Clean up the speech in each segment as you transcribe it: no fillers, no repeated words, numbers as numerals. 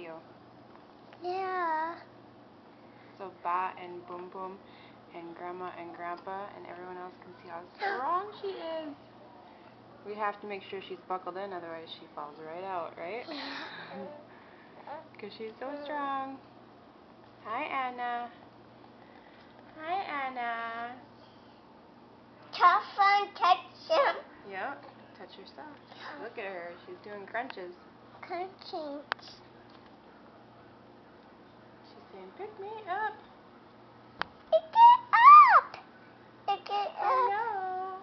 you. Yeah. So Ba and Boom Boom and Grandma and Grandpa and everyone else can see how strong she is. We have to make sure she's buckled in, otherwise she falls right out, right? Because she's so strong. Hi, Anna. Hi, Anna. Tough on touch him. Yep. Touch yourself. Look at her. She's doing crunches. Crunching. She's saying, pick me up. Pick it up. Pick it up.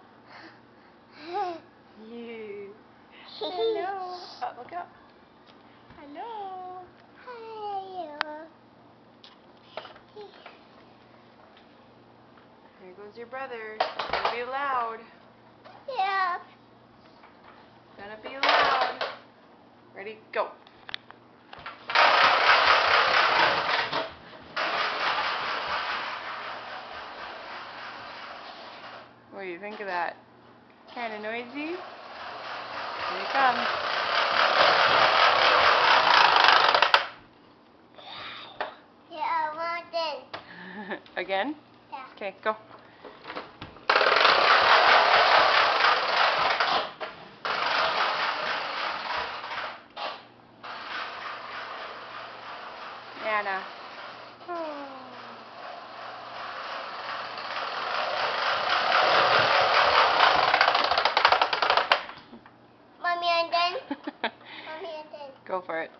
Hello. You. Hello. Oh, look up. Hello. Hello. There goes your brother. It's gonna be loud. Yeah. It's gonna be loud. Ready? Go. What do you think of that? Kind of noisy? Here he comes. Yeah, I want this. Again? Yeah. Okay, go. Anna. Oh. Mommy, and then. Mommy, and then. Go for it.